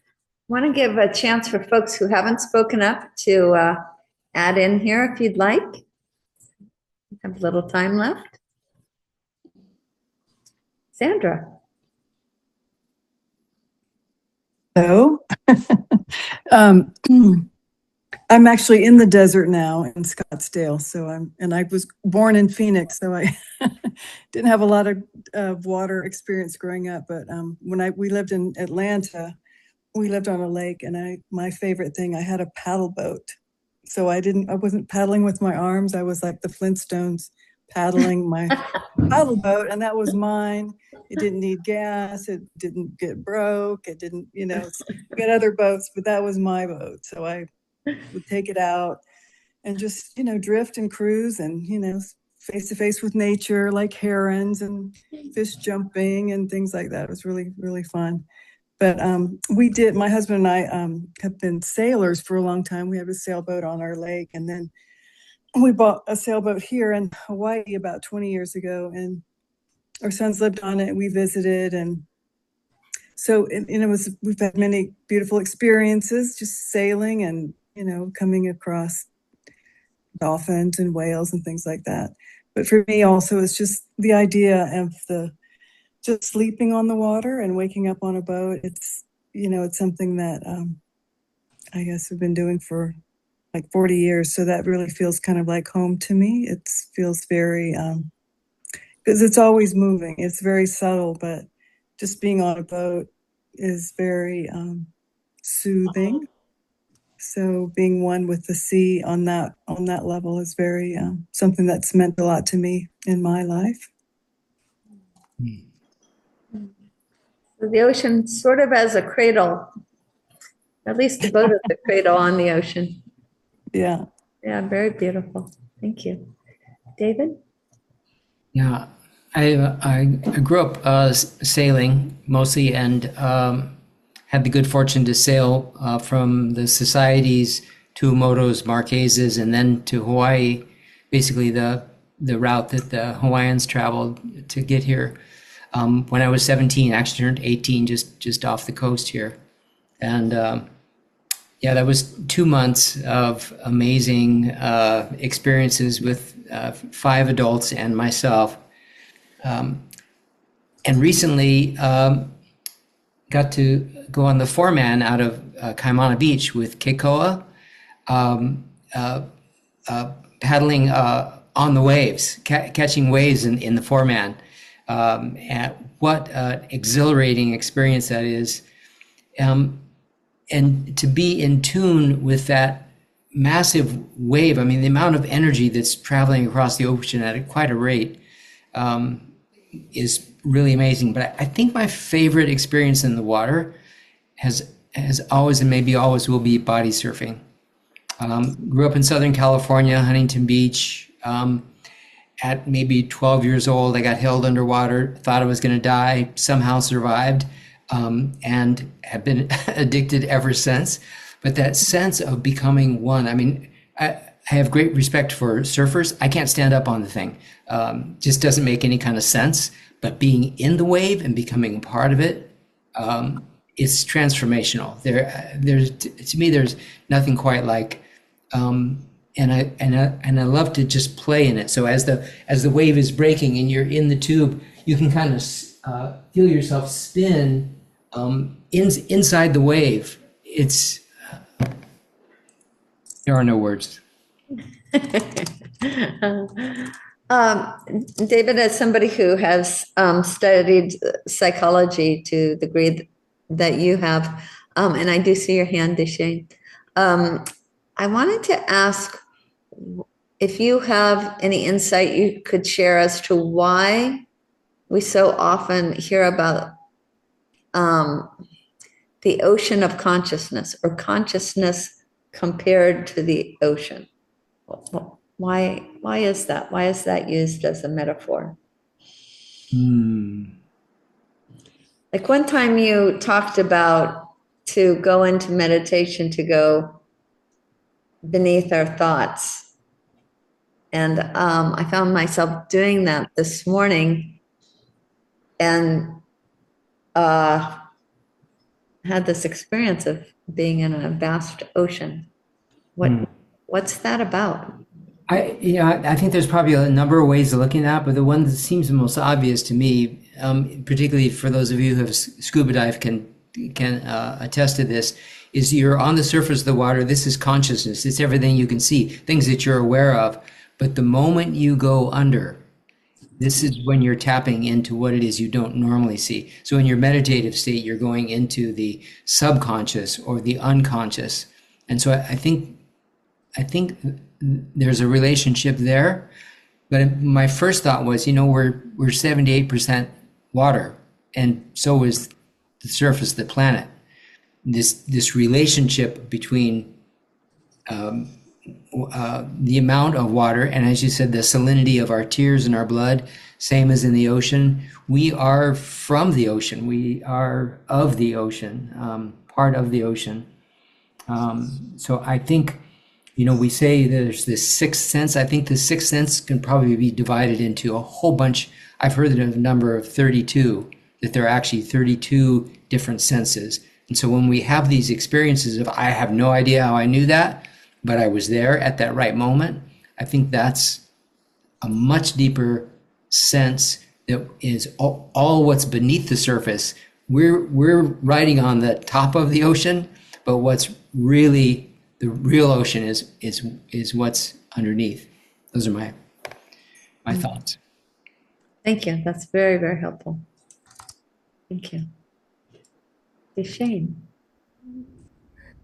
want to give a chance for folks who haven't spoken up to add in here if you'd like. We have a little time left. Sandra. Hello. I'm actually in the desert now in Scottsdale. I was born in Phoenix, so I didn't have a lot of water experience growing up. But when we lived in Atlanta, we lived on a lake, and my favorite thing, I had a paddle boat. So I wasn't paddling with my arms. I was like the Flintstones paddling my paddle boat, and that was mine. It didn't need gas. It didn't get broke. It didn't, we had other boats, but that was my boat. So I would take it out and just, drift and cruise and, face to face with nature, like herons and fish jumping and things like that. It was really, really fun. But my husband and I have been sailors for a long time. We have a sailboat on our lake. And then we bought a sailboat here in Hawaii about 20 years ago, and our sons lived on it, and we visited. And so, we've had many beautiful experiences just sailing and, coming across dolphins and whales and things like that. But for me also, it's just the idea of just sleeping on the water and waking up on a boat. It's, it's something that I guess we've been doing for like 40 years. So that really feels kind of like home to me. It feels very, because it's always moving. It's very subtle, but just being on a boat is very soothing. So being one with the sea on that level is very something that's meant a lot to me in my life. So the ocean sort of as a cradle, at least the boat is a cradle on the ocean. Yeah. Yeah, very beautiful. Thank you. David? Yeah, I grew up sailing mostly, and had the good fortune to sail from the Societies to Tuamotus, Marquesas, and then to Hawaii. Basically, the route that the Hawaiians traveled to get here. When I was 17, actually turned 18, just off the coast here, and yeah, that was 2 months of amazing experiences with 5 adults and myself. And recently got to go on the 4-man out of Kaimana Beach with Keikoa, paddling on the waves, catching waves in the 4-man. And what an exhilarating experience that is. And to be in tune with that massive wave, I mean, the amount of energy that's traveling across the ocean at quite a rate is really amazing. But I think my favorite experience in the water has always, and maybe always will, be body surfing. Grew up in Southern California, Huntington Beach. At maybe 12 years old, I got held underwater, thought I was going to die, somehow survived. And have been addicted ever since. But that sense of becoming one, I mean, I have great respect for surfers. I can't stand up on the thing. Just doesn't make any kind of sense. But being in the wave and becoming a part of it, it's transformational. To me, there's nothing quite like, and I love to just play in it. So as the wave is breaking and you're in the tube, you can kind of feel yourself spin inside the wave. It's there are no words. David, as somebody who has studied psychology to the degree that you have, and I do see your hand, Deshane, I wanted to ask if you have any insight you could share as to why we so often hear about the ocean of consciousness, or consciousness compared to the ocean. Why is that? Why is that used as a metaphor? Like one time you talked about to go into meditation, to go beneath our thoughts. And I found myself doing that this morning, and had this experience of being in a vast ocean. What's that about? I think there's probably a number of ways of looking at that, but the one that seems the most obvious to me, particularly for those of you who have scuba dived can attest to this, is you're on the surface of the water. This is consciousness. It's everything you can see, things that you're aware of. But the moment you go under, this is when you're tapping into what it is you don't normally see. So in your meditative state, you're going into the subconscious or the unconscious. And so I think there's a relationship there. But my first thought was, we're 78% water, and so is the surface of the planet. This relationship between the amount of water, and as you said, the salinity of our tears and our blood, same as in the ocean. We are from the ocean. We are of the ocean, part of the ocean. So I think we say there's this sixth sense. I think the sixth sense can probably be divided into a whole bunch. I've heard the number of 32, that there are actually 32 different senses. And so when we have these experiences of, I have no idea how I knew that, but I was there at that right moment, I think that's a much deeper sense that is all what's beneath the surface. We're riding on the top of the ocean, but what's really the real ocean is what's underneath. Those are my thoughts. Thank you. That's very, very helpful. Thank you. Shane.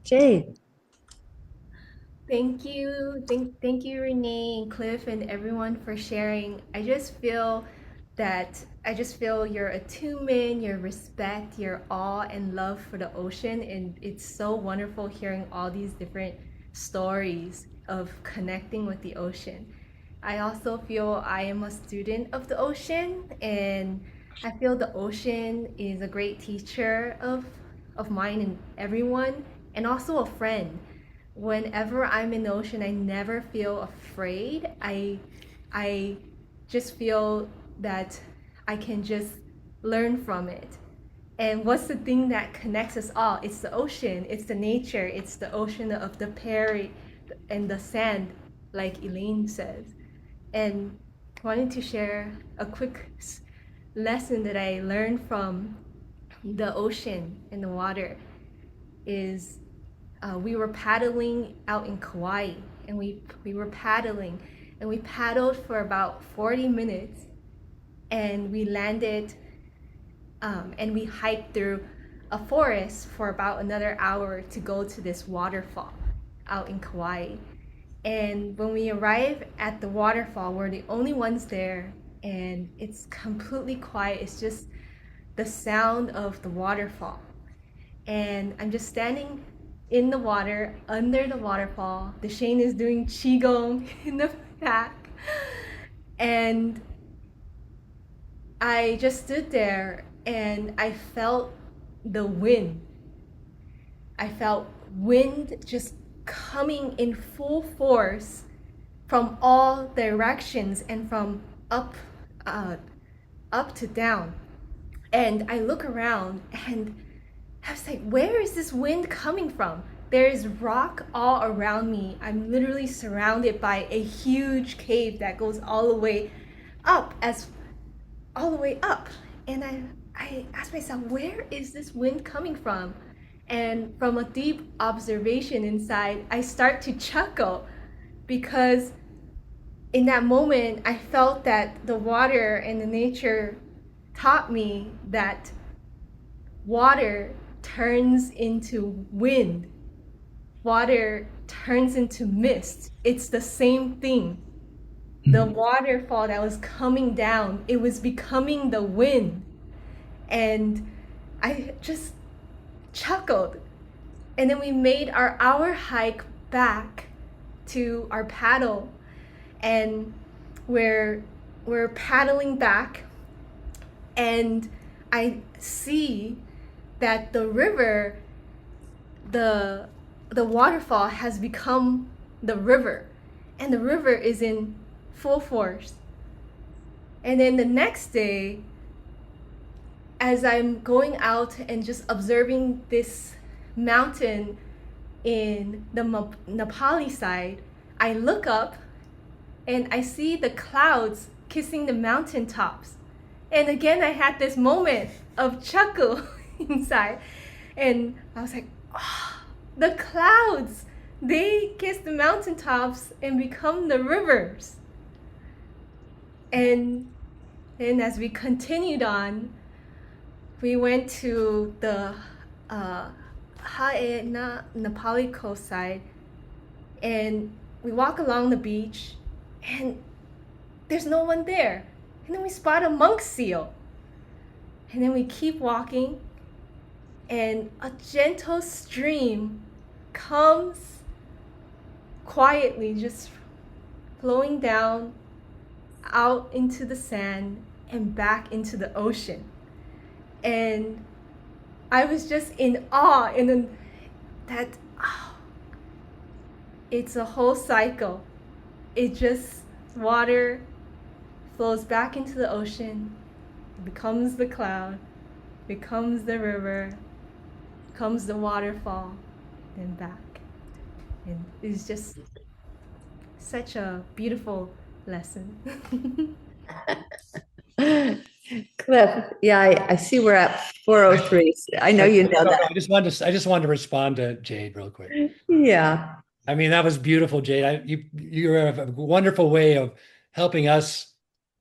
Jade. Thank you. Thank you, Renee and Cliff and everyone for sharing. I just feel your attunement, your respect, your awe and love for the ocean. And it's so wonderful hearing all these different stories of connecting with the ocean. I also feel I am a student of the ocean, and I feel the ocean is a great teacher of mine and everyone, and also a friend. Whenever I'm in the ocean, I never feel afraid. I just feel that I can just learn from it. And what's the thing that connects us all? It's the ocean, it's the nature, it's the ocean of the prairie and the sand, like Elaine says. And wanted to share a quick lesson that I learned from the ocean and the water is we were paddling out in Kauai, and we were paddling, and we paddled for about 40 minutes, and we landed, and we hiked through a forest for about another hour to go to this waterfall out in Kauai. And when we arrived at the waterfall, we're the only ones there, and it's completely quiet. It's just the sound of the waterfall. And I'm just standing in the water, under the waterfall. The Shane is doing qigong in the back. And I just stood there and I felt the wind. I felt wind just coming in full force from all directions and from up to down. And I look around and I was like, where is this wind coming from? There is rock all around me. I'm literally surrounded by a huge cave that goes all the way up, And I asked myself, where is this wind coming from? And from a deep observation inside, I start to chuckle because in that moment, I felt that the water and the nature taught me that water turns into wind. Water turns into mist. It's the same thing. The waterfall that was coming down, it was becoming the wind. And I just chuckled. And then we made our hour hike back to our paddle. And we're paddling back. And I see that the river, the waterfall has become the river, and the river is in full force. And then the next day, as I'm going out and just observing this mountain in the Nepali side, I look up and I see the clouds kissing the mountain tops. And again, I had this moment of chuckle inside. And I was like, oh, the clouds, they kiss the mountaintops and become the rivers. And then as we continued on, we went to the Haena Nepali coast side, and we walk along the beach, and there's no one there. And then we spot a monk seal. And then we keep walking, and a gentle stream comes quietly, just flowing down out into the sand and back into the ocean. And I was just in awe, and then it's a whole cycle. It just, water flows back into the ocean, becomes the cloud, becomes the river, becomes the waterfall, then back. And it's just such a beautiful lesson. Cliff, yeah, I see we're at 4:03. I know you know that. I just wanted to respond to Jade real quick. Yeah. I mean, that was beautiful, Jade. You have a wonderful way of helping us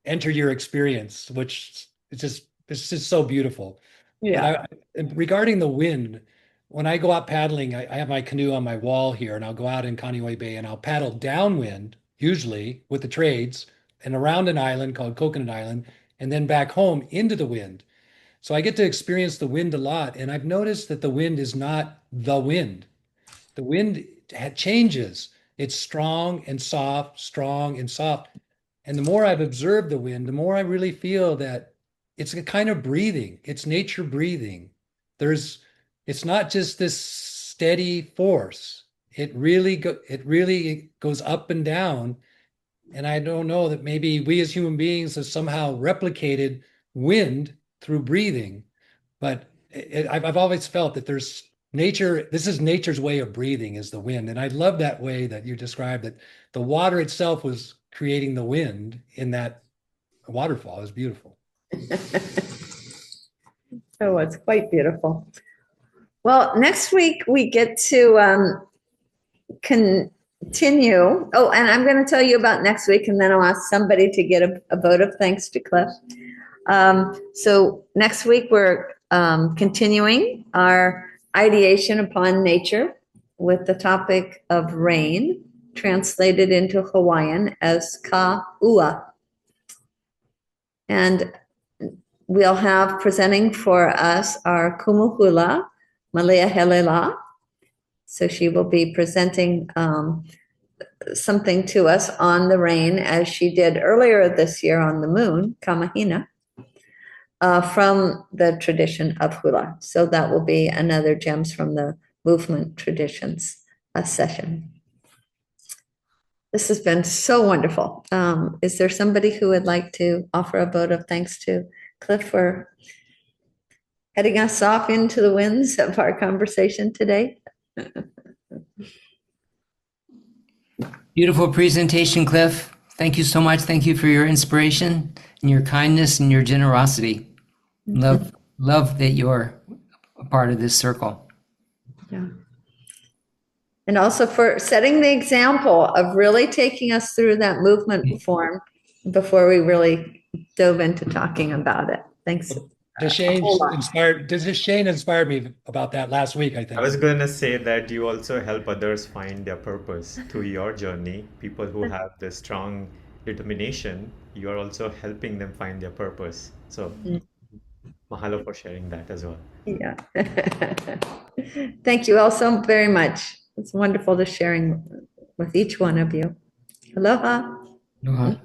enter your experience, which it's just so beautiful. Yeah. And regarding the wind, when I go out paddling, I have my canoe on my wall here, and I'll go out in Kaneohe Bay and I'll paddle downwind, usually with the trades, and around an island called Coconut Island, and then back home into the wind. So I get to experience the wind a lot, and I've noticed that the wind is not the wind. The wind changes. It's strong and soft, strong and soft. And the more I've observed the wind, the more I really feel that it's a kind of breathing. It's nature breathing. It's not just this steady force. It really goes up and down. And I don't know that maybe we as human beings have somehow replicated wind through breathing, but I've always felt that there's nature. This is nature's way of breathing, is the wind. And I love that way that you described that the water itself was creating the wind in that waterfall. Is beautiful. Oh, it's quite beautiful. Well, next week we get to continue. Oh, and I'm going to tell you about next week, and then I'll ask somebody to get a vote of thanks to Cliff. So next week we're continuing our ideation upon nature with the topic of rain, translated into Hawaiian as ka'ua. And we'll have presenting for us our kumuhula, Malea Helela. So she will be presenting something to us on the rain, as she did earlier this year on the moon, Kamahina, from the tradition of hula. So that will be another Gems from the Movement Traditions session. This has been so wonderful. Is there somebody who would like to offer a vote of thanks to Cliff for heading us off into the winds of our conversation today? Beautiful presentation, Cliff. Thank you so much. Thank you for your inspiration and your kindness and your generosity. Love that you're a part of this circle. Yeah. And also for setting the example of really taking us through that movement form before we really dove into talking about it. Thanks. Shane inspired me about that last week, I think. I was going to say that you also help others find their purpose through your journey. People who have this strong determination, you are also helping them find their purpose. So mahalo for sharing that as well. Yeah. Thank you all so very much. It's wonderful to sharing with each one of you. Aloha. Aloha.